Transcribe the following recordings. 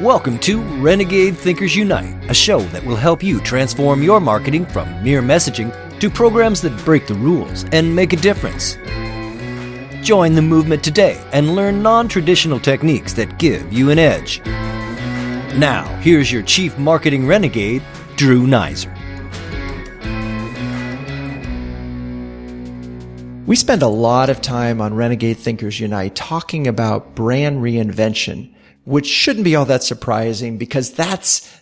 Welcome to Renegade Thinkers Unite, a show that will help you transform your marketing from mere messaging to programs that break the rules and make a difference. Join the movement today and learn non-traditional techniques that give you an edge. Now, here's your Chief Marketing Renegade, Drew Nizer. We spend a lot of time on Renegade Thinkers Unite talking about brand reinvention, which shouldn't be all that surprising because that's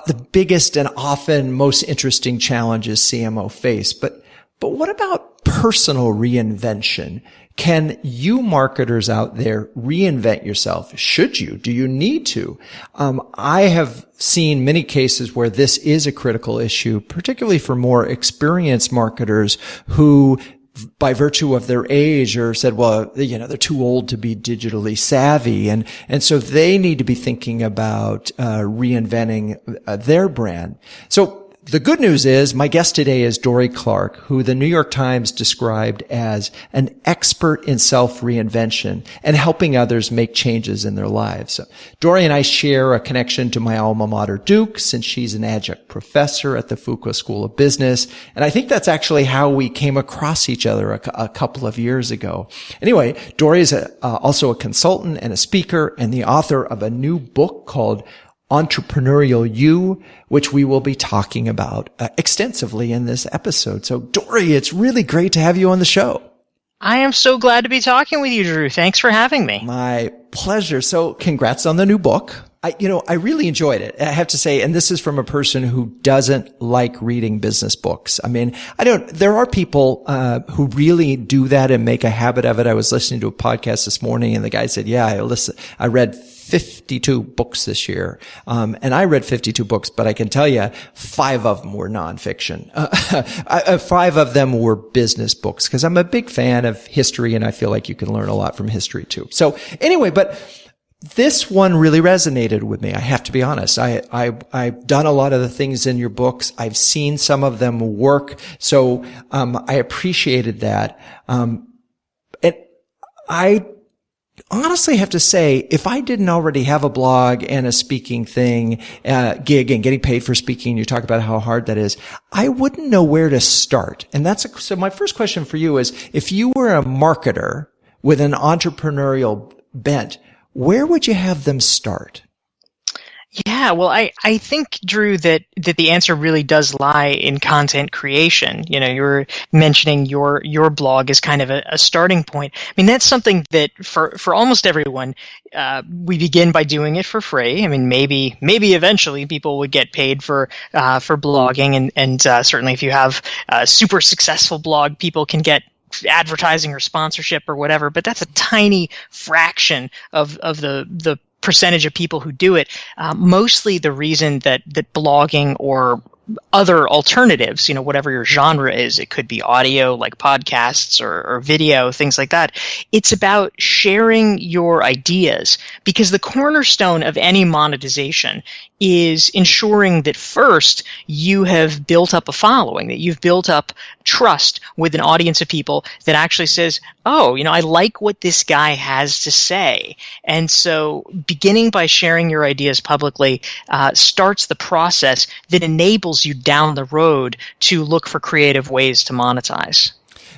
the biggest and often most interesting challenges CMO face. But what about personal reinvention? Can you marketers out there reinvent yourself? Should you? Do you need to? I have seen many cases where this is a critical issue, particularly for more experienced marketers who, by virtue of their age, or said, well, they're too old to be digitally savvy. And so they need to be thinking about reinventing their brand. So the good news is my guest today is Dorie Clark, who the New York Times described as an expert in self-reinvention and helping others make changes in their lives. So Dorie and I share a connection to my alma mater, Duke, since she's an adjunct professor at the Fuqua School of Business. And I think that's actually how we came across each other a couple of years ago. Anyway, Dorie is also a consultant and a speaker and the author of a new book called Entrepreneurial You, which we will be talking about extensively in this episode. So, Dorie, it's really great to have you on the show. I am so glad to be talking with you, Drew. Thanks for having me. My pleasure. So, congrats on the new book. I really enjoyed it. I have to say, and this is from a person who doesn't like reading business books. I mean, there are people, who really do that and make a habit of it. I was listening to a podcast this morning and the guy said, I read 52 books this year. And I read 52 books, but I can tell you 5 of them were nonfiction. 5 of them were business books because I'm a big fan of history and I feel like you can learn a lot from history too. So anyway, but this one really resonated with me. I have to be honest. I've done a lot of the things in your books. I've seen some of them work. So, I appreciated that. And I honestly have to say, if I didn't already have a blog and a speaking thing, gig and getting paid for speaking, you talk about how hard that is, I wouldn't know where to start. And so my first question for you is, if you were a marketer with an entrepreneurial bent, where would you have them start? Yeah, well, I think, Drew, that the answer really does lie in content creation. You're mentioning your blog as kind of a starting point. I mean, that's something that for almost everyone, we begin by doing it for free. I mean, maybe eventually people would get paid for blogging, and certainly if you have a super successful blog, people can get advertising or sponsorship or whatever, but that's a tiny fraction of the percentage of people who do it. Mostly the reason that blogging or other alternatives, whatever your genre is, it could be audio like podcasts or video, things like that. It's about sharing your ideas, because the cornerstone of any monetization is ensuring that first you have built up a following, that you've built up trust with an audience of people that actually says, oh, I like what this guy has to say. And so beginning by sharing your ideas publicly starts the process that enables you down the road to look for creative ways to monetize.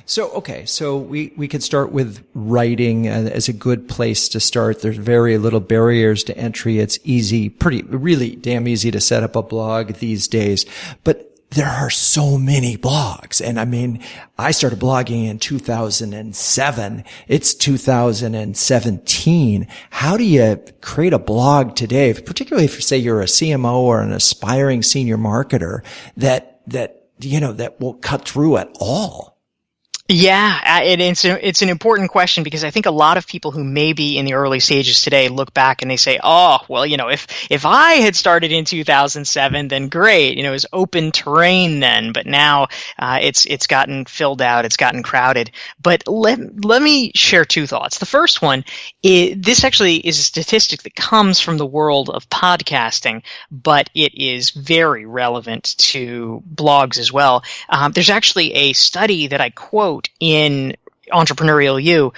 So we could start with writing as a good place to start. There's very little barriers to entry. It's really damn easy to set up a blog these days. But there are so many blogs. And I mean, I started blogging in 2007. It's 2017. How do you create a blog today, particularly if you say you're a CMO or an aspiring senior marketer that will cut through at all? Yeah, it's an important question, because I think a lot of people who may be in the early stages today look back and they say, oh, well, if I had started in 2007, then great, it was open terrain then, but now it's gotten filled out, it's gotten crowded. But let me share 2 thoughts. The first one is, this actually is a statistic that comes from the world of podcasting, but it is very relevant to blogs as well. There's actually a study that I quote in Entrepreneurial You,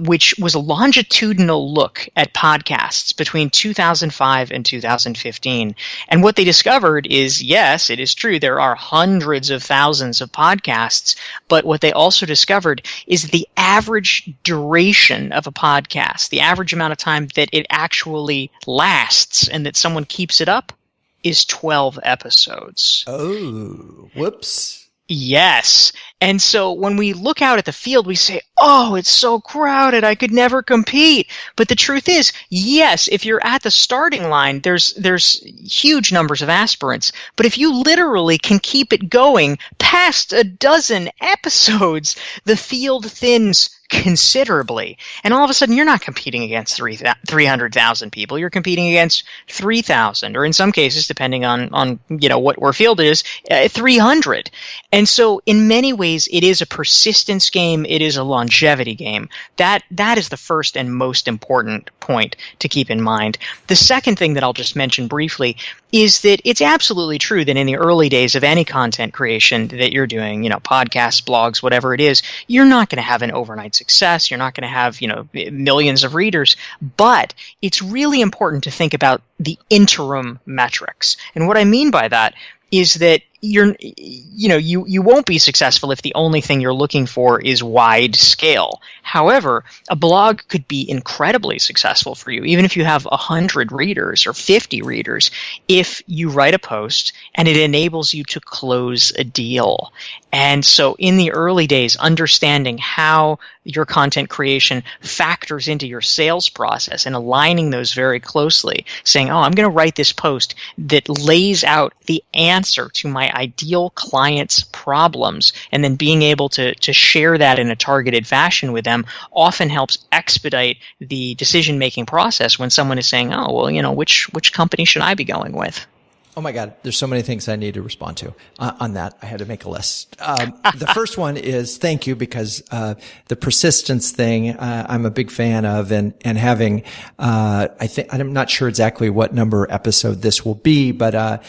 which was a longitudinal look at podcasts between 2005 and 2015. And what they discovered is, yes, it is true, there are hundreds of thousands of podcasts, but what they also discovered is the average duration of a podcast, the average amount of time that it actually lasts and that someone keeps it up, is 12 episodes. Oh, whoops. Yes. And so when we look out at the field, we say, oh, it's so crowded, I could never compete. But the truth is, yes, if you're at the starting line, there's huge numbers of aspirants. But if you literally can keep it going past a dozen episodes, the field thins considerably. And all of a sudden, you're not competing against 300,000 people. You're competing against 3,000, or in some cases, depending on where field it is, 300. And so in many ways, it is a persistence game. It is a longevity game. That is the first and most important point to keep in mind. The second thing that I'll just mention briefly is that it's absolutely true that in the early days of any content creation that you're doing, podcasts, blogs, whatever it is, you're not going to have an overnight success. You're not going to have, millions of readers, but it's really important to think about the interim metrics. And what I mean by that is that you won't be successful if the only thing you're looking for is wide scale. However, a blog could be incredibly successful for you, even if you have 100 readers or 50 readers, if you write a post and it enables you to close a deal. And so in the early days, understanding how your content creation factors into your sales process and aligning those very closely, saying, oh, I'm going to write this post that lays out the answer to my ideal client's problems, and then being able to share that in a targeted fashion with them often helps expedite the decision-making process when someone is saying, oh, well, which company should I be going with? Oh my God, there's so many things I need to respond to on that. I had to make a list. The first one is thank you, because the persistence thing I'm a big fan of, and having I'm not sure exactly what number episode this will be, but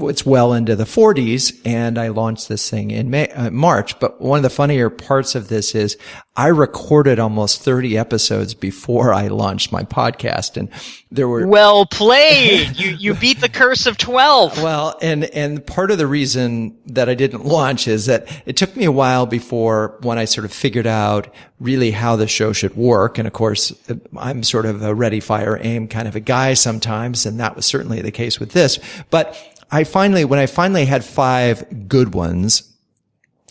it's well into the 40s, and I launched this thing in March. But one of the funnier parts of this is I recorded almost 30 episodes before I launched my podcast, and there were well played. You beat the curse of 12. Well, and part of the reason that I didn't launch is that it took me a while before when I sort of figured out really how the show should work. And of course, I'm sort of a ready, fire, aim kind of a guy sometimes, and that was certainly the case with this. But when I finally had 5 good ones,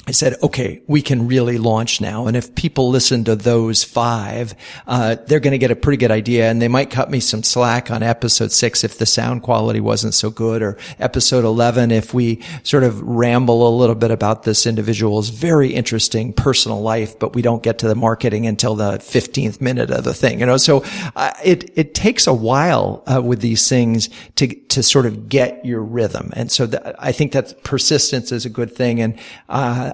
I said, okay, we can really launch now. And if people listen to those 5, they're going to get a pretty good idea. And they might cut me some slack on episode 6 if the sound quality wasn't so good, or episode 11 if we sort of ramble a little bit about this individual's very interesting personal life, but we don't get to the marketing until the 15th minute of the thing. So it takes a while with these things to sort of get your rhythm. And so I think that persistence is a good thing. And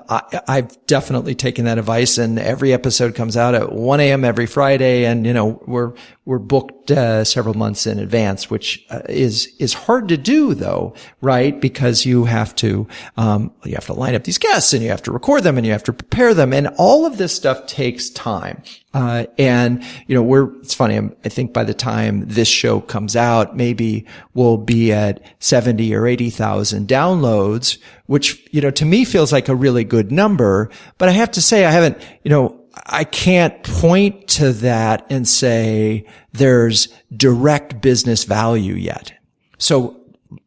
I've definitely taken that advice, and every episode comes out at 1 a.m. every Friday, and we're booked several months in advance, which is hard to do though, right? Because you have to line up these guests, and you have to record them, and you have to prepare them, and all of this stuff takes time. It's funny. I think by the time this show comes out, maybe we'll be at 70 or 80,000 downloads, which, to me feels like a really good number. But I have to say, I can't point to that and say there's direct business value yet. So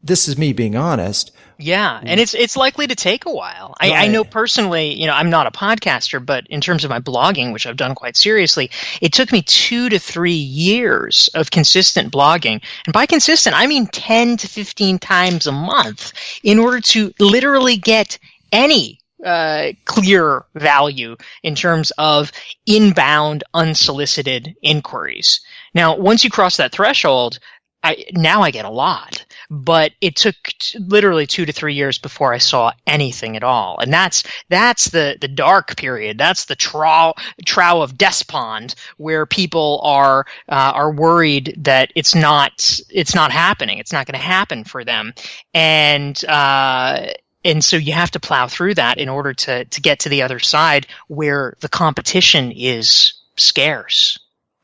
this is me being honest. Yeah, and it's likely to take a while. Right. I know personally, I'm not a podcaster, but in terms of my blogging, which I've done quite seriously, it took me 2 to 3 years of consistent blogging. And by consistent, I mean 10 to 15 times a month in order to literally get any clear value in terms of inbound, unsolicited inquiries. Now, once you cross that threshold, I get a lot, but it took literally 2 to 3 years before I saw anything at all. And that's the dark period. That's the trough of despond, where people are worried that it's not happening. It's not going to happen for them. And And so you have to plow through that in order to get to the other side where the competition is scarce.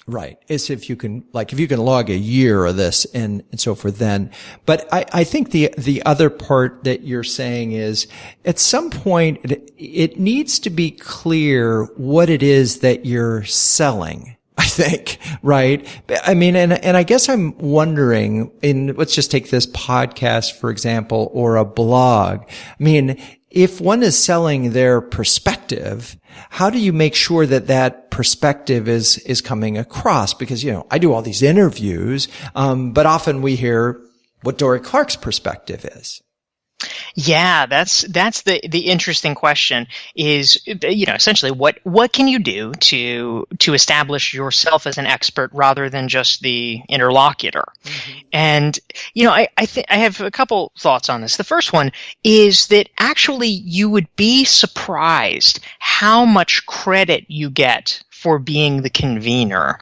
Right. It's if you can log a year of this and so forth then. But I think the other part that you're saying is at some point it needs to be clear what it is that you're selling. I think, right? I mean, and I guess I'm wondering let's just take this podcast, for example, or a blog. I mean, if one is selling their perspective, how do you make sure that that perspective is coming across? Because, I do all these interviews, but often we hear what Dorie Clark's perspective is. Yeah, that's the interesting question is, essentially what can you do to establish yourself as an expert rather than just the interlocutor? Mm-hmm. And, I have a couple thoughts on this. The first one is that actually you would be surprised how much credit you get for being the convener.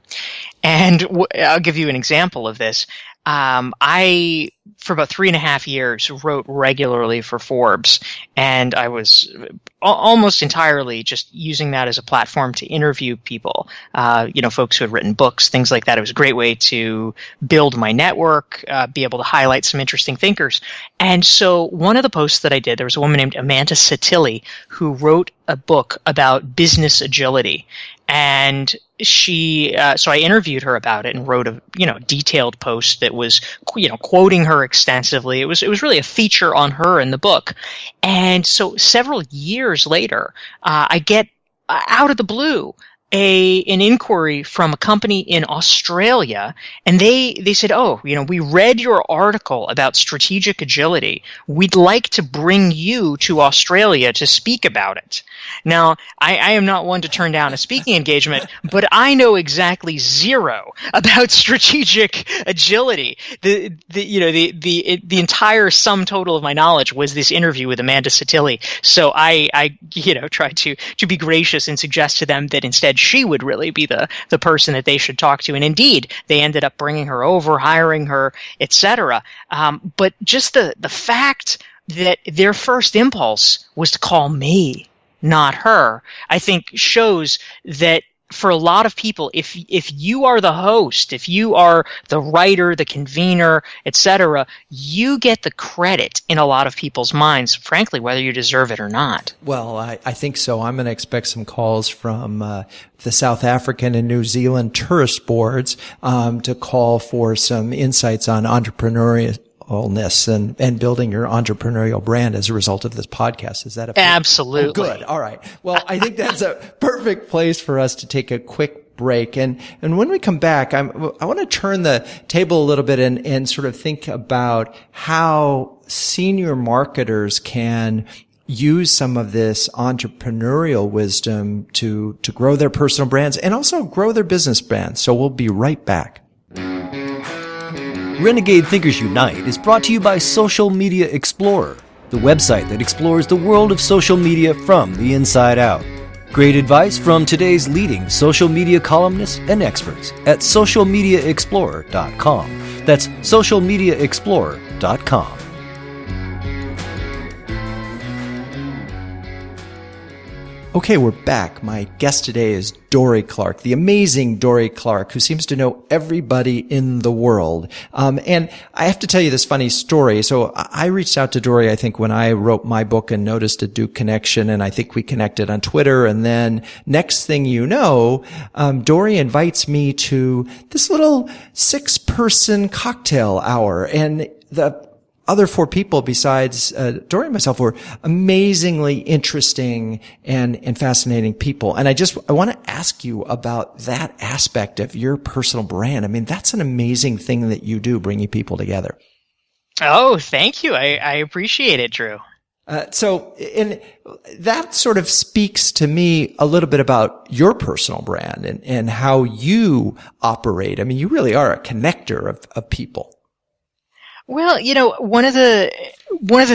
And I'll give you an example of this. I, for about 3.5 years, wrote regularly for Forbes, and I was almost entirely just using that as a platform to interview people, folks who had written books, things like that. It was a great way to build my network, be able to highlight some interesting thinkers. And so one of the posts that I did, there was a woman named Amanda Satilli who wrote a book about business agility. And so I interviewed her about it and wrote a, detailed post that was, quoting her extensively. It was really a feature on her in the book. And so several years later, I get out of the blue an inquiry from a company in Australia, and they said, we read your article about strategic agility. We'd like to bring you to Australia to speak about it. Now, I am not one to turn down a speaking engagement, but I know exactly zero about strategic agility. The entire sum total of my knowledge was this interview with Amanda Satilli. So I tried to be gracious and suggest to them that instead she would really be the person that they should talk to. And indeed, they ended up bringing her over, hiring her, etc. But just the fact that their first impulse was to call me, not her, I think shows that for a lot of people, if you are the host, if you are the writer, the convener, etc., you get the credit in a lot of people's minds, frankly, whether you deserve it or not. Well, I think so. I'm going to expect some calls from the South African and New Zealand tourist boards to call for some insights on entrepreneurialness and building your entrepreneurial brand as a result of this podcast. Is that a Absolutely. Oh, good. All right. Well, I think that's a perfect place for us to take a quick break. And when we come back, I want to turn the table a little bit and sort of think about how senior marketers can use some of this entrepreneurial wisdom to grow their personal brands and also grow their business brands. So we'll be right back. Renegade Thinkers Unite is brought to you by Social Media Explorer, the website that explores the world of social media from the inside out. Great advice from today's leading social media columnists and experts at socialmediaexplorer.com. That's socialmediaexplorer.com. Okay, we're back. My guest today is Dorie Clark, the amazing Dorie Clark, who seems to know everybody in the world. And I have to tell you this funny story. So I reached out to Dorie, I think, when I wrote my book and noticed a Duke connection, and I think we connected on Twitter. And then next thing you know, Dorie invites me to this little 6-person cocktail hour. And the other 4 people besides Dorie and myself were amazingly interesting and fascinating people. And I want to ask you about that aspect of your personal brand. I mean, that's an amazing thing that you do, bringing people together. Oh, thank you. I appreciate it, Drew. So that sort of speaks to me a little bit about your personal brand and how you operate. I mean, you really are a connector of people. Well, one of the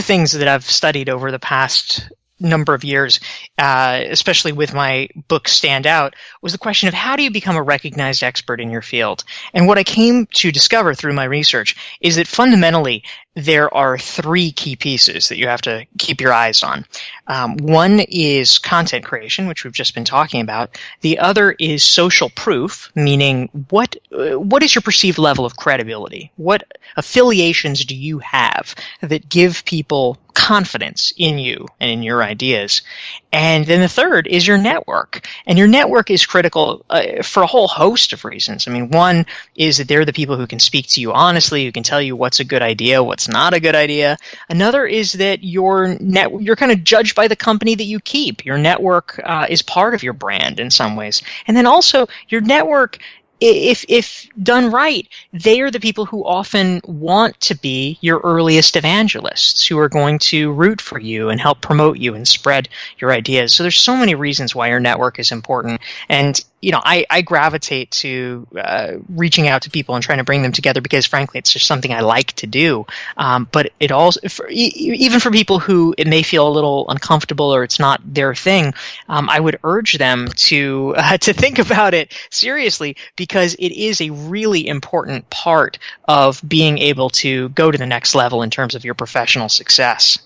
things that I've studied over the past number of years, especially with my book Stand Out, was the question of how do you become a recognized expert in your field? And what I came to discover through my research is that fundamentally there are three key pieces that you have to keep your eyes on. One is content creation, which we've just been talking about. The other is social proof, meaning what is your perceived level of credibility? What affiliations do you have that give people confidence in you and in your ideas? And then the third is your network. And your network is critical for a whole host of reasons. I mean, one is that they're the people who can speak to you honestly, who can tell you what's a good idea, what's not a good idea. Another is that you're kind of judged by the company that you keep. Your network is part of your brand in some ways. And then also your network, if done right, they are the people who often want to be your earliest evangelists, who are going to root for you and help promote you and spread your ideas. So there's so many reasons why your network is important. And I gravitate to reaching out to people and trying to bring them together because, frankly, it's just something I like to do. But it also, even for people who it may feel a little uncomfortable or it's not their thing, I would urge them to think about it seriously, because it is a really important part of being able to go to the next level in terms of your professional success.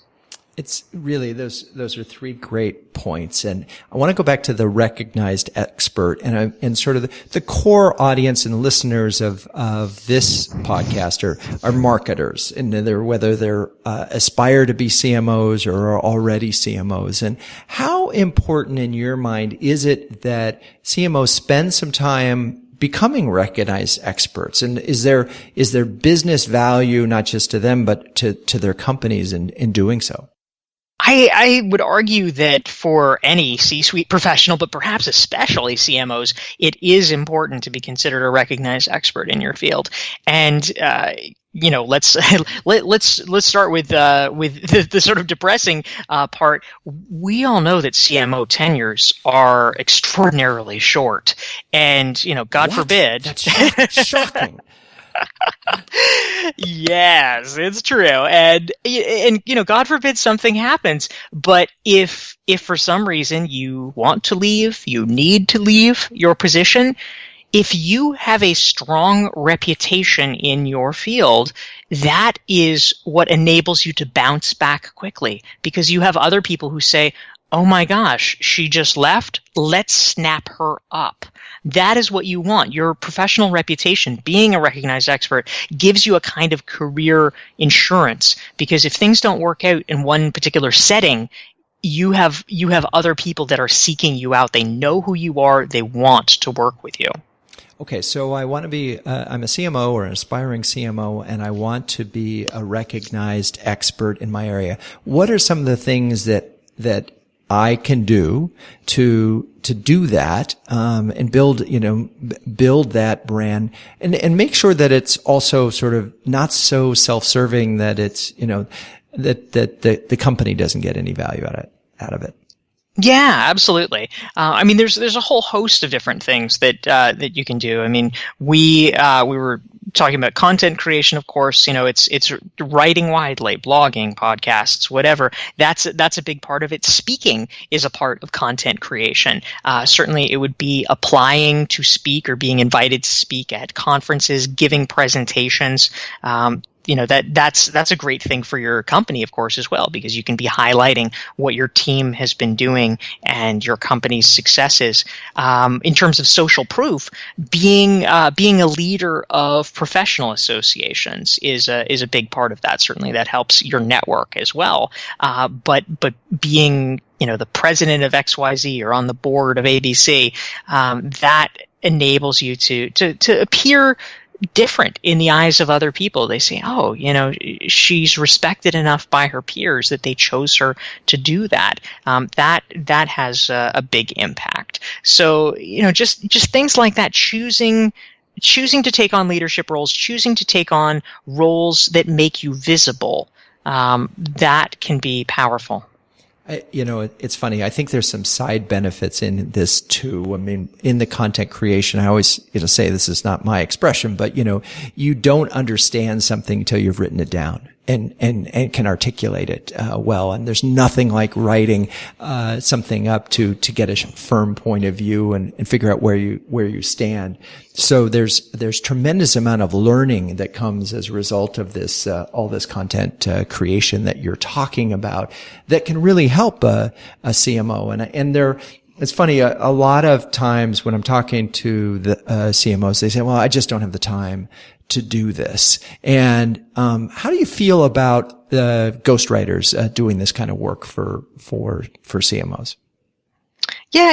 It's really, those are three great points. And I want to go back to the recognized expert and sort of the core audience and listeners of this podcast are marketers, and whether they're aspire to be CMOs or are already CMOs. And how important in your mind is it that CMOs spend some time becoming recognized experts? And is there business value not just to them, but to their companies in doing so? I would argue that for any C-suite professional, but perhaps especially CMOs, it is important to be considered a recognized expert in your field. And let's start with the sort of depressing part. We all know that CMO tenures are extraordinarily short, and God forbid. That's shocking. Yes, it's true. And God forbid something happens. But if for some reason you want to leave, you need to leave your position, if you have a strong reputation in your field, that is what enables you to bounce back quickly, because you have other people who say, oh my gosh, she just left, let's snap her up. That is what you want. Your professional reputation, being a recognized expert, gives you a kind of career insurance, because if things don't work out in one particular setting, you have other people that are seeking you out. They know who you are. They want to work with you. Okay, so I want to be, I'm a CMO or an aspiring CMO, and I want to be a recognized expert in my area. What are some of the things that I can do to do that, and build that brand and make sure that it's also sort of not so self-serving that it's, that the company doesn't get any value out of it. Yeah, absolutely. There's a whole host of different things that you can do. I mean, we were talking about content creation, of course. It's writing widely, blogging, podcasts, whatever. That's a big part of it. Speaking is a part of content creation. Certainly, it would be applying to speak or being invited to speak at conferences, giving presentations. That's a great thing for your company, of course, as well, because you can be highlighting what your team has been doing and your company's successes. In terms of social proof, being a leader of professional associations is a big part of that. Certainly, that helps your network as well. But being the president of XYZ or on the board of ABC, that enables you to appear different in the eyes of other people. They say, oh, she's respected enough by her peers that they chose her to do that. That has a big impact. So, just things like that, choosing to take on leadership roles, choosing to take on roles that make you visible, that can be powerful. It's funny. I think there's some side benefits in this too. I mean, in the content creation, I always, say this is not my expression, but you don't understand something until you've written it down. and can articulate it well. And there's nothing like writing something up to get a firm point of view and figure out where you stand. So there's tremendous amount of learning that comes as a result of this all this content creation that you're talking about that can really help a CMO. And it's funny, a lot of times when I'm talking to the CMOs, they say, well, I just don't have the time to do this. And how do you feel about the ghostwriters doing this kind of work for CMOs? Yeah,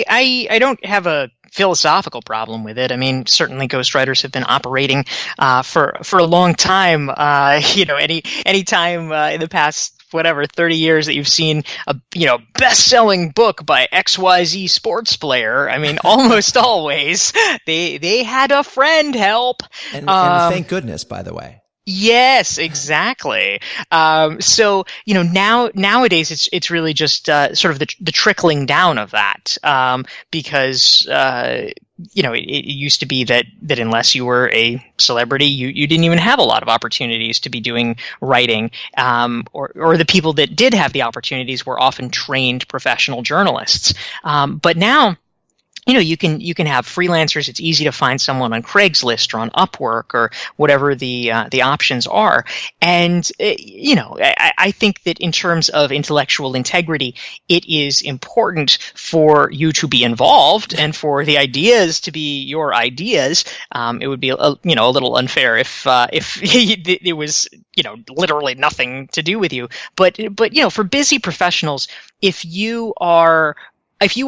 I don't have a philosophical problem with it. I mean, certainly ghostwriters have been operating for a long time. Any time in the past 30 years that you've seen a best-selling book by XYZ sports player, I mean, almost always they had a friend help. And thank goodness, by the way. Yes, exactly. So, nowadays it's really just, sort of the trickling down of that. Because, it used to be that unless you were a celebrity, you didn't even have a lot of opportunities to be doing writing. Or the people that did have the opportunities were often trained professional journalists. But now, you can have freelancers. It's easy to find someone on Craigslist or on Upwork or whatever the options are. And, I think that in terms of intellectual integrity, it is important for you to be involved and for the ideas to be your ideas. It would be, a little unfair if it was, literally nothing to do with you. But, for busy professionals, if you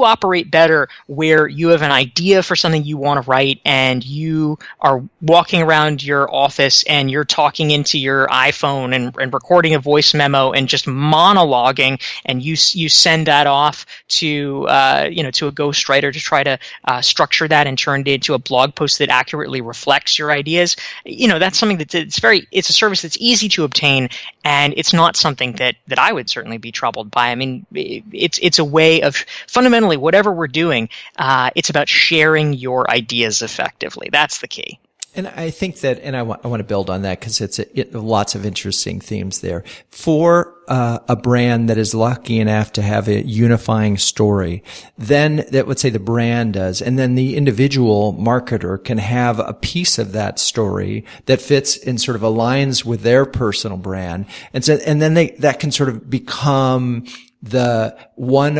operate better where you have an idea for something you want to write and you are walking around your office and you're talking into your iPhone and recording a voice memo and just monologuing, and you send that off to a ghostwriter to try to structure that and turn it into a blog post that accurately reflects your ideas, that's something it's a service that's easy to obtain, and it's not something that I would certainly be troubled by. I mean, it's a way of fundamentally, whatever we're doing, it's about sharing your ideas effectively. That's the key. And I think that, and I want to build on that because it's lots of interesting themes there. For a brand that is lucky enough to have a unifying story, then that would say the brand does, and then the individual marketer can have a piece of that story that fits and sort of aligns with their personal brand, and then that can sort of become the one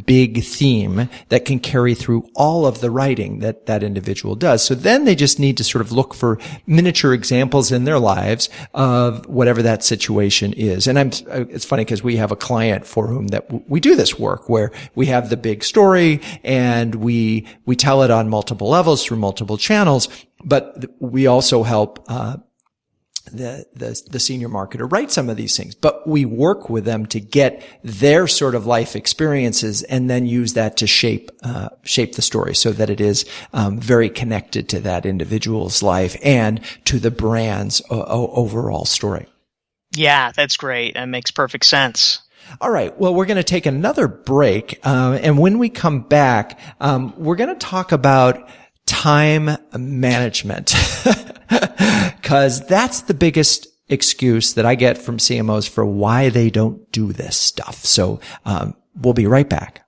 big theme that can carry through all of the writing that individual does. So then they just need to sort of look for miniature examples in their lives of whatever that situation is. And it's funny because we have a client for whom that we do this work where we have the big story and we tell it on multiple levels through multiple channels, but we also help, the senior marketer write some of these things, but we work with them to get their sort of life experiences and then use that to shape the story so that it is very connected to that individual's life and to the brand's overall story. Yeah, that's great. That makes perfect sense. All right. Well, we're going to take another break. And when we come back, we're going to talk about time management. Because that's the biggest excuse that I get from CMOs for why they don't do this stuff. So we'll be right back.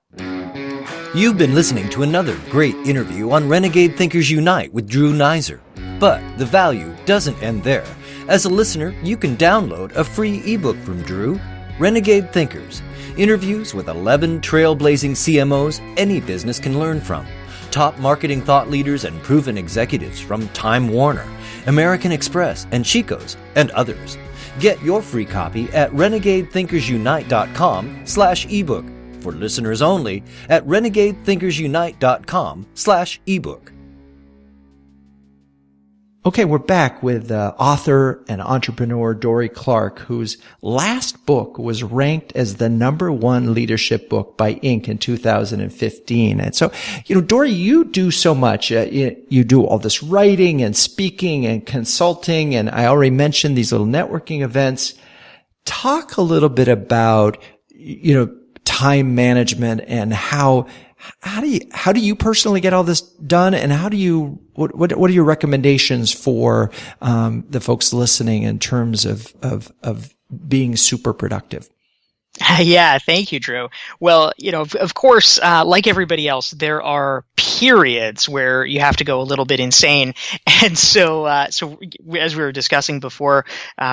You've been listening to another great interview on Renegade Thinkers Unite with Drew Neiser. But the value doesn't end there. As a listener, you can download a free ebook from Drew, Renegade Thinkers, interviews with 11 trailblazing CMOs any business can learn from. Top marketing thought leaders and proven executives from Time Warner, American Express, and Chico's, and others. Get your free copy at renegadethinkersunite.com/ebook. For listeners only, at renegadethinkersunite.com/ebook. Okay, we're back with author and entrepreneur Dorie Clark, whose last book was ranked as the #1 leadership book by Inc. in 2015. And so, Dorie, you do so much. You do all this writing and speaking and consulting, and I already mentioned these little networking events. Talk a little bit about, time management and how how do you personally get all this done, and what are your recommendations for the folks listening in terms of being super productive? Yeah, thank you, Drew. Well, of course, like everybody else, there are periods where you have to go a little bit insane. And so as we were discussing before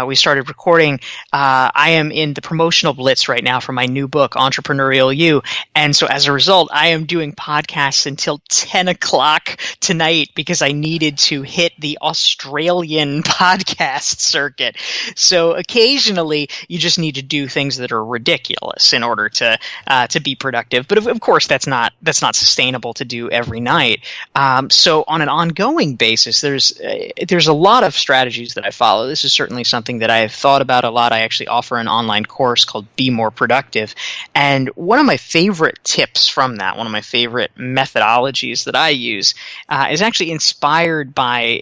we started recording, I am in the promotional blitz right now for my new book, Entrepreneurial You. And so as a result, I am doing podcasts until 10 o'clock tonight because I needed to hit the Australian podcast circuit. So occasionally you just need to do things that are ridiculous in order to be productive. But of course, that's not sustainable to do every night. So on an ongoing basis, there's a lot of strategies that I follow. This is certainly something that I have thought about a lot. I actually offer an online course called Be More Productive. And one of my favorite tips from that, one of my favorite methodologies that I use is actually inspired by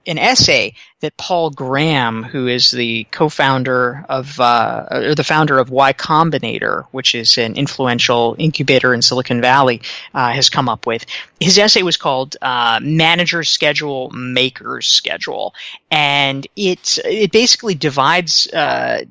an essay that Paul Graham, who is the co-founder of, or the founder of Y Combinator, which is an influential incubator in Silicon Valley, has come up with. His essay was called Manager's Schedule, Maker's Schedule. And it basically divides the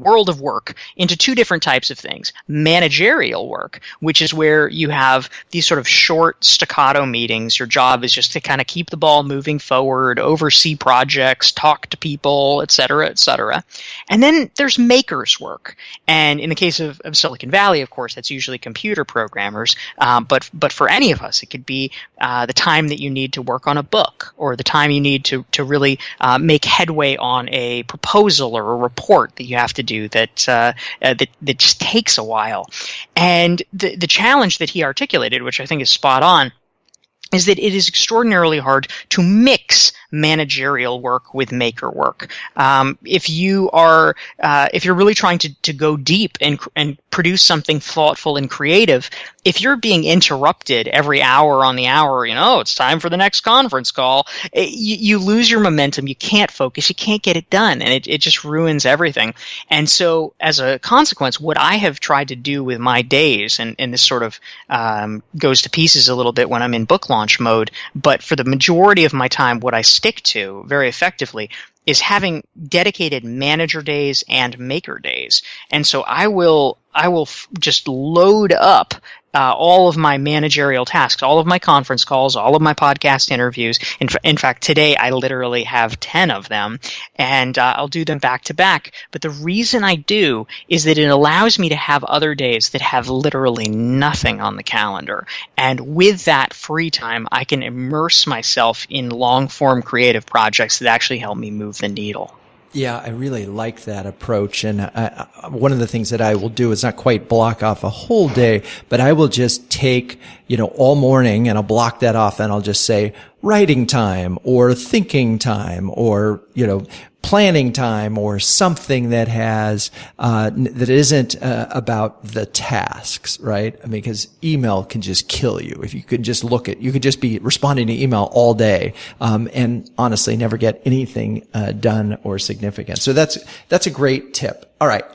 world of work into two different types of things. Managerial work, which is where you have these sort of short staccato meetings. Your job is just to kind of keep the ball moving forward, oversee projects, talk to people, et cetera, et cetera. And then there's maker's work. And in the case of Silicon Valley, of course, that's usually computer programmers. But for any of us, it could be the time that you need to work on a book, or the time you need to really make headway on a proposal or a report that you have to do that just takes a while. And the challenge that he articulated, which I think is spot on, is that it is extraordinarily hard to mix managerial work with maker work. If you're really trying to go deep and produce something thoughtful and creative, if you're being interrupted every hour on the hour, it's time for the next conference call, you lose your momentum, you can't focus, you can't get it done, and it just ruins everything. And so as a consequence, what I have tried to do with my days, and this sort of goes to pieces a little bit when I'm in book launch mode, but for the majority of my time, what I stick to very effectively is having dedicated manager days and maker days. And so I will just load up all of my managerial tasks, all of my conference calls, all of my podcast interviews. In fact, today I literally have 10 of them, and I'll do them back to back. But the reason I do is that it allows me to have other days that have literally nothing on the calendar. And with that free time, I can immerse myself in long-form creative projects that actually help me move the needle. Yeah, I really like that approach. And one of the things that I will do is not quite block off a whole day, but I will just take, all morning, and I'll block that off, and I'll just say writing time or thinking time or, planning time or something that has, that isn't about the tasks, right? I mean, because email can just kill you. If you could just you could just be responding to email all day, and honestly never get anything, done or significant. So that's a great tip. All right.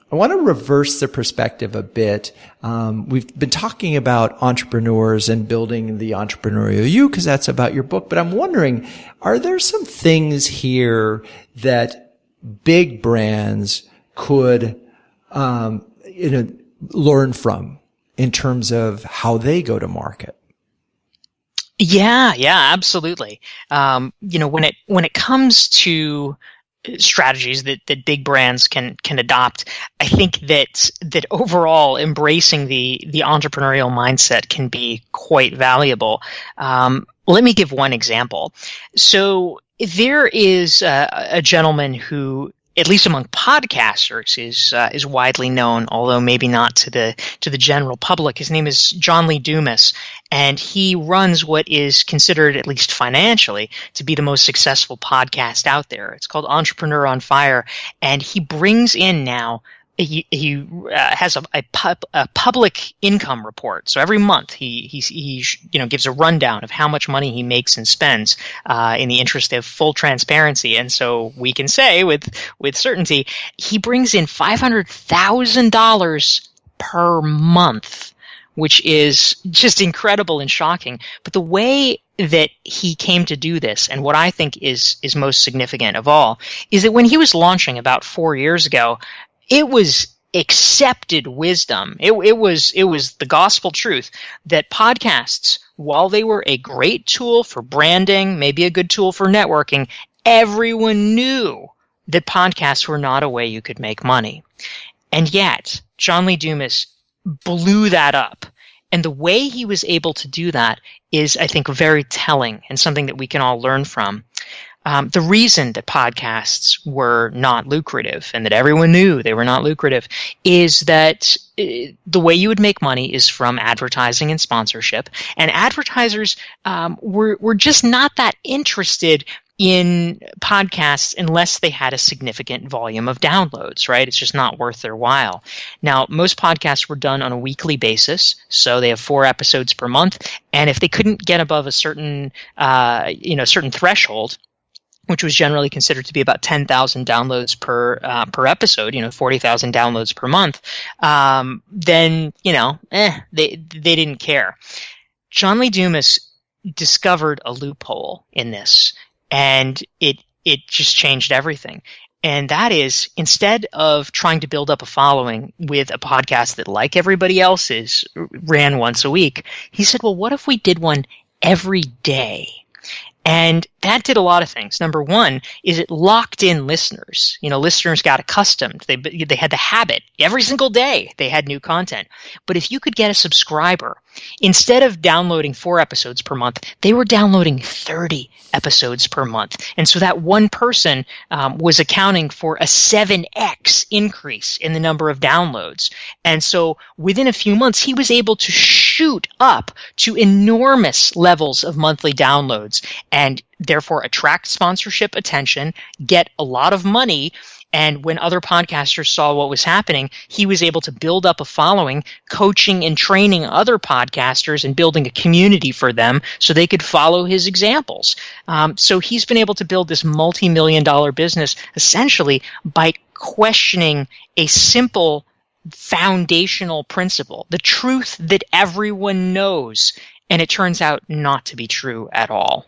I want to reverse the perspective a bit. We've been talking about entrepreneurs and building the Entrepreneurial You, because that's about your book. But I'm wondering, are there some things here that big brands could, learn from in terms of how they go to market? Yeah, absolutely. When it comes to strategies that big brands can adopt, I think that overall embracing the entrepreneurial mindset can be quite valuable. Let me give one example. So there is a gentleman who, at least among podcasters, is widely known, although maybe not to the general public. His name is John Lee Dumas, and he runs what is considered, at least financially, to be the most successful podcast out there. It's called Entrepreneur on Fire, and he brings in now. He has a public income report. So every month he gives a rundown of how much money he makes and spends in the interest of full transparency. And so we can say with certainty he brings in $500,000 per month, which is just incredible and shocking. But the way that he came to do this, and what I think is most significant of all, is that when he was launching about 4 years ago, it was accepted wisdom. It was the gospel truth that podcasts, while they were a great tool for branding, maybe a good tool for networking, everyone knew that podcasts were not a way you could make money. And yet, John Lee Dumas blew that up. And the way he was able to do that is, I think, very telling and something that we can all learn from. The reason that podcasts were not lucrative and that everyone knew they were not lucrative is that the way you would make money is from advertising and sponsorship. And advertisers were just not that interested in podcasts unless they had a significant volume of downloads, right? It's just not worth their while. Now, most podcasts were done on a weekly basis, so they have 4 episodes per month, and if they couldn't get above a certain threshold, which was generally considered to be about 10,000 downloads per episode, 40,000 downloads per month, then they didn't care. John Lee Dumas discovered a loophole in this, and it just changed everything. And that is, instead of trying to build up a following with a podcast that, like everybody else's, ran once a week, he said, well, what if we did one every day? And that did a lot of things. Number one is it locked in listeners. Listeners got accustomed. They had the habit. Every single day they had new content. But if you could get a subscriber, instead of downloading 4 episodes per month, they were downloading 30 episodes per month. And so that one person was accounting for a 7x increase in the number of downloads. And so within a few months, he was able to shoot up to enormous levels of monthly downloads and therefore attract sponsorship attention, get a lot of money. And when other podcasters saw what was happening, he was able to build up a following, coaching and training other podcasters and building a community for them so they could follow his examples. So he's been able to build this multi-million-dollar business essentially by questioning a simple foundational principle, the truth that everyone knows, and it turns out not to be true at all.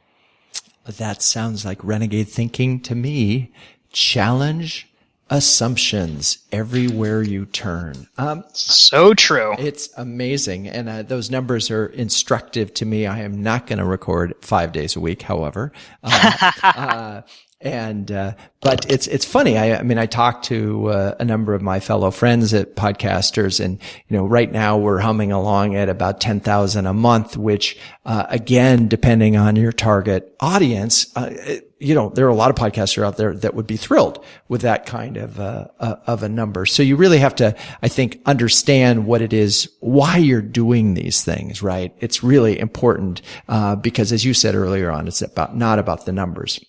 That sounds like renegade thinking to me. Challenge assumptions everywhere you turn. So true. It's amazing. And those numbers are instructive to me. I am not going to record 5 days a week, however. But it's funny. I talked to a number of my fellow friends at podcasters, and right now we're humming along at about 10,000 a month, which again, depending on your target audience, there are a lot of podcasters out there that would be thrilled with that kind of a number. So you really have to, I think, understand what it is, why you're doing these things, right? It's really important because, as you said earlier on, it's not about the numbers.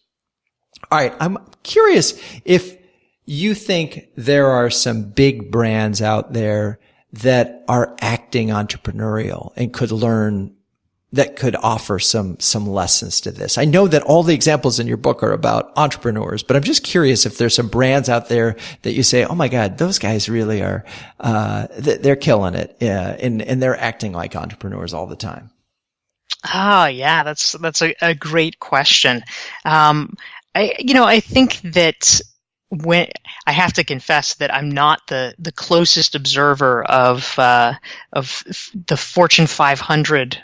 All right. I'm curious if you think there are some big brands out there that are acting entrepreneurial and could offer some lessons to this. I know that all the examples in your book are about entrepreneurs, but I'm just curious if there's some brands out there that you say, oh my God, those guys really are, they're killing it. And they're acting like entrepreneurs all the time. Yeah, that's a great question. I think that when I have to confess that I'm not the closest observer of the Fortune 500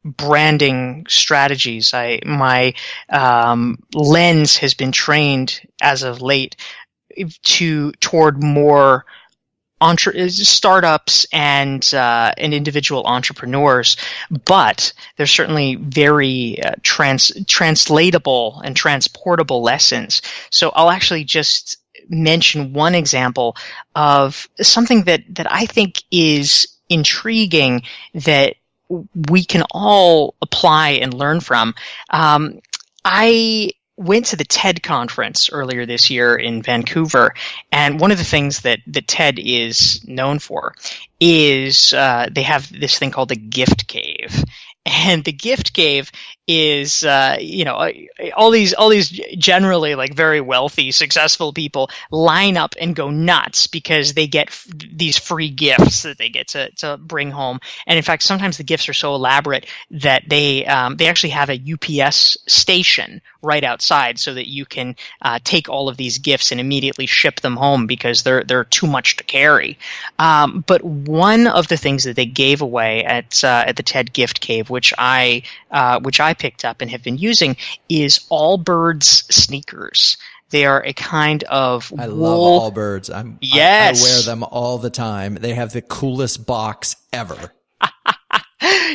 branding strategies. My lens has been trained as of late toward more startups and individual entrepreneurs, but there's certainly very translatable and transportable lessons. So I'll actually just mention one example of something that I think is intriguing that we can all apply and learn from. I went to the TED conference earlier this year in Vancouver, and one of the things that TED is known for is they have this thing called the gift cave. And the gift cave is, all these generally like very wealthy, successful people line up and go nuts because they get these free gifts that they get to bring home. And in fact, sometimes the gifts are so elaborate that they actually have a UPS station right outside so that you can take all of these gifts and immediately ship them home because they're too much to carry. But one of the things that they gave away at the TED Gift Cave, which I picked up and have been using, is Allbirds sneakers. They are a kind of I wool. love Allbirds. Yes. I wear them all the time. They have the coolest box ever.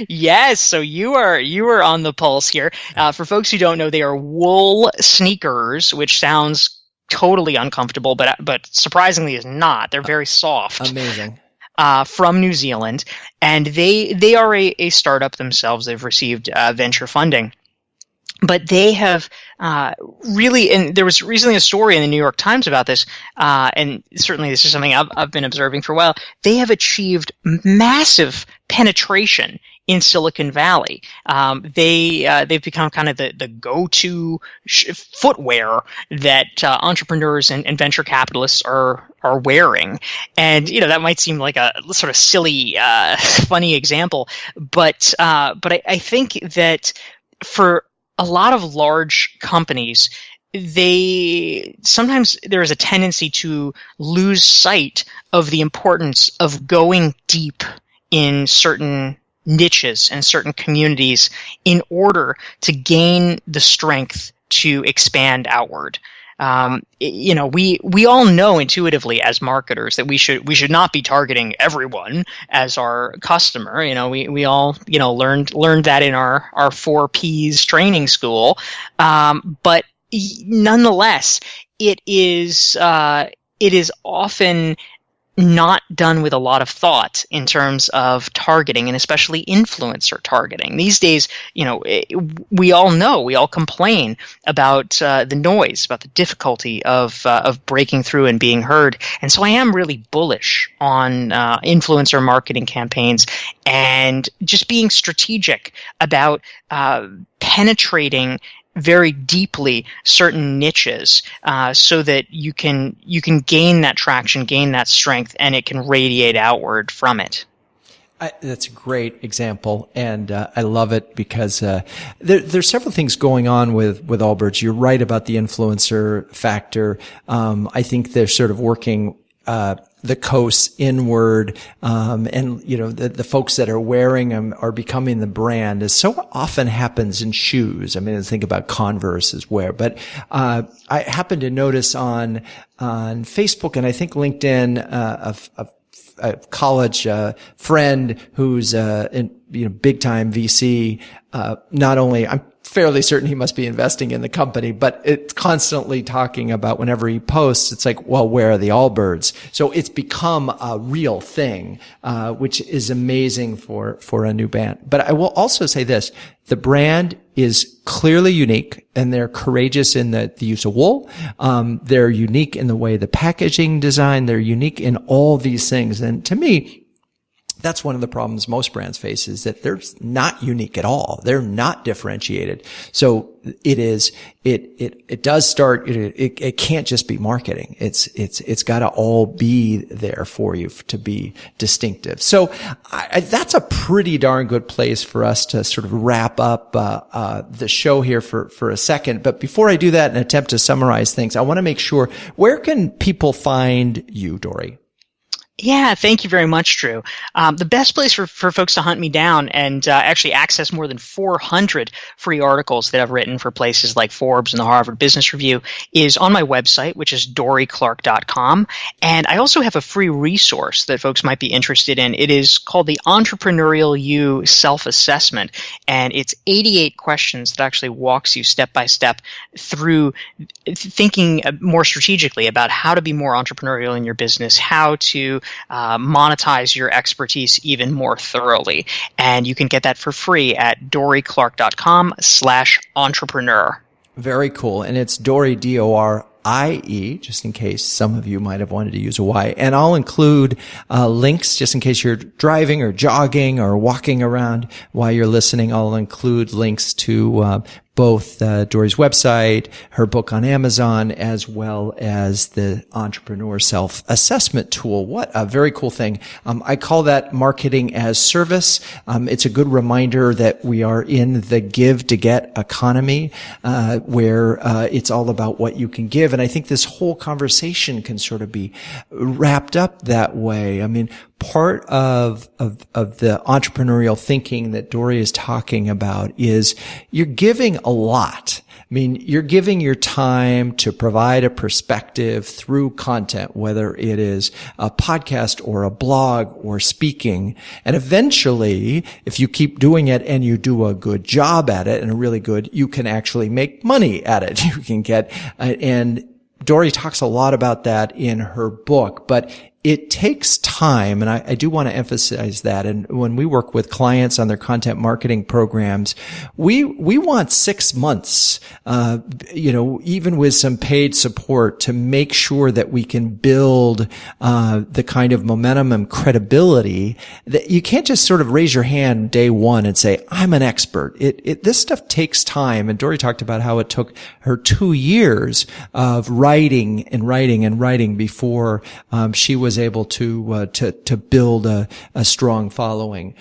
Yes, so you are on the pulse here. For folks who don't know, they are wool sneakers, which sounds totally uncomfortable, but surprisingly is not. They're very soft. Amazing. From New Zealand, and they are a startup themselves. They've received venture funding. But they have really, and there was recently a story in the New York Times about this, and certainly this is something I've been observing for a while. They have achieved massive penetration in Silicon Valley. They've become kind of the go-to footwear that entrepreneurs and venture capitalists are wearing. And that might seem like a sort of silly, funny example, but I think that for a lot of large companies, sometimes there is a tendency to lose sight of the importance of going deep in certain niches and certain communities in order to gain the strength to expand outward. We all know intuitively as marketers that we should not be targeting everyone as our customer. We all learned that in our 4 Ps training school. But nonetheless, it is often not done with a lot of thought in terms of targeting, and especially influencer targeting. These days, we all complain about the noise, about the difficulty of breaking through and being heard. And so I am really bullish on influencer marketing campaigns and just being strategic about penetrating very deeply certain niches, so that you can gain that traction, gain that strength, and it can radiate outward from it. That's a great example, and I love it because there's several things going on with Allbirds. You're right about the influencer factor. I think they're sort of working the coasts inward, and the folks that are wearing them are becoming the brand, as so often happens in shoes. I mean, think about Converse as wear, but I happened to notice on Facebook and I think LinkedIn a college friend who's big time VC. Not only I'm fairly certain he must be investing in the company, but it's constantly talking about whenever he posts, it's like, well, where are the Allbirds? So it's become a real thing, which is amazing for a new band. But I will also say this, the brand is clearly unique and they're courageous in the use of wool. They're unique in the way the packaging design, they're unique in all these things. And to me, that's one of the problems most brands face, is that they're not unique at all. They're not differentiated. So it does start, it can't just be marketing. It's gotta all be there for you to be distinctive. So that's a pretty darn good place for us to sort of wrap up, the show here for a second. But before I do that and attempt to summarize things, I want to make sure, where can people find you, Dorie? Yeah, thank you very much, Drew. The best place for folks to hunt me down and actually access more than 400 free articles that I've written for places like Forbes and the Harvard Business Review is on my website, which is DorieClark.com. And I also have a free resource that folks might be interested in. It is called the Entrepreneurial You Self-Assessment, and it's 88 questions that actually walks you step by step through thinking more strategically about how to be more entrepreneurial in your business, how to monetize your expertise even more thoroughly. And you can get that for free at DorieClark.com/entrepreneur. Very cool. And it's Dorie, Dorie, just in case some of you might have wanted to use a Y. And I'll include links just in case you're driving or jogging or walking around while you're listening. I'll include links to both Dorie's website, her book on Amazon, as well as the Entrepreneur Self-Assessment Tool. What a very cool thing. I call that marketing as service. It's a good reminder that we are in the give to get economy, where it's all about what you can give. And I think this whole conversation can sort of be wrapped up that way. I mean, part of the entrepreneurial thinking that Dorie is talking about is you're giving a lot. I mean, you're giving your time to provide a perspective through content, whether it is a podcast or a blog or speaking. And eventually, if you keep doing it and you do a good job at it and really good, you can actually make money at it. You can get, and Dorie talks a lot about that in her book, but it takes time, and I do want to emphasize that. And when we work with clients on their content marketing programs, we want 6 months, even with some paid support to make sure that we can build the kind of momentum and credibility that you can't just sort of raise your hand day one and say, I'm an expert. This stuff takes time. And Dorie talked about how it took her 2 years of writing before she was able to build a strong following.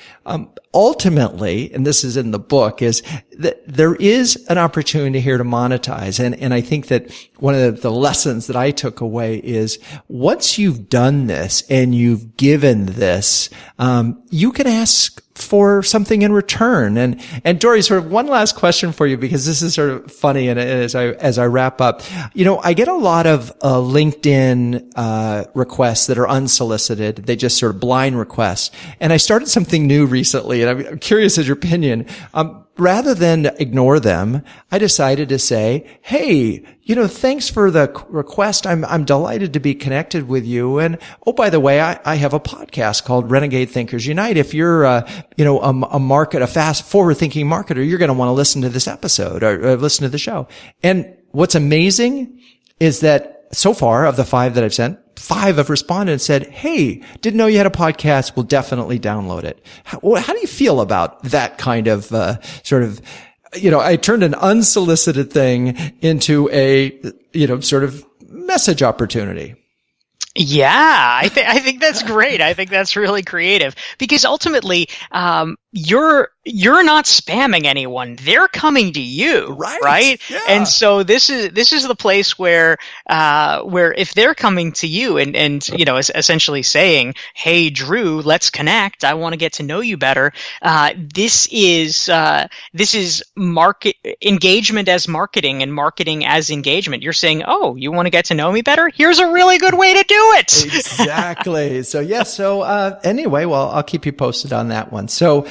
Ultimately, and this is in the book, is that there is an opportunity here to monetize. And I think that one of the lessons that I took away is once you've done this and you've given this, you can ask for something in return. And Dorie, sort of one last question for you, because this is sort of funny. And as I wrap up, I get a lot of LinkedIn requests that are unsolicited. They just sort of blind requests. And I started something new recently, and I'm curious as your opinion. Rather than ignore them, I decided to say, hey, thanks for the request. I'm delighted to be connected with you. And oh, by the way, I have a podcast called Renegade Thinkers Unite. If you're, a fast forward thinking marketer, you're going to want to listen to this episode or listen to the show. And what's amazing is that so far of the 5 that I've sent, 5 have responded and said, hey, didn't know you had a podcast. We'll definitely download it. How do you feel about that kind of, I turned an unsolicited thing into a, sort of message opportunity. Yeah, I think that's great. I think that's really creative, because ultimately, you're not spamming anyone. They're coming to you, right? Yeah. And so this is the place where if they're coming to you and essentially saying, "Hey, Drew, let's connect. I want to get to know you better." This is market engagement as marketing and marketing as engagement. You're saying, "Oh, you want to get to know me better? Here's a really good way to do it." Exactly. Anyway, I'll keep you posted on that one. So,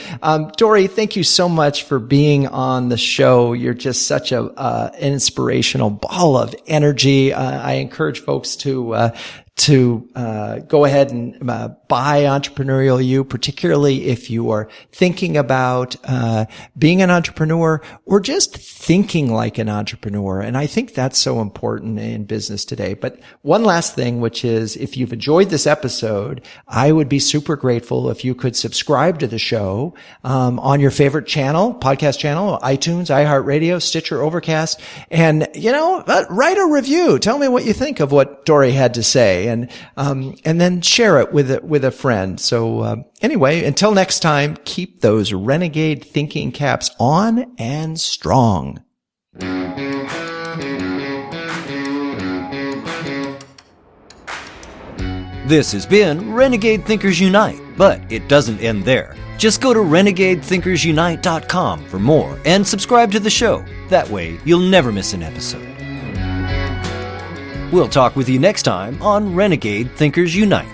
Dorie, thank you so much for being on the show. You're just such an inspirational ball of energy. I encourage folks to go ahead and buy Entrepreneurial You, particularly if you are thinking about being an entrepreneur or just thinking like an entrepreneur. And I think that's so important in business today. But one last thing, which is if you've enjoyed this episode, I would be super grateful if you could subscribe to the show on your favorite channel, podcast channel, iTunes, iHeartRadio, Stitcher, Overcast, and write a review. Tell me what you think of what Dorie had to say. And then share it with a friend. So, anyway, until next time, keep those renegade thinking caps on and strong. This has been Renegade Thinkers Unite, but it doesn't end there. Just go to renegadethinkersunite.com for more and subscribe to the show. That way, you'll never miss an episode. We'll talk with you next time on Renegade Thinkers Unite.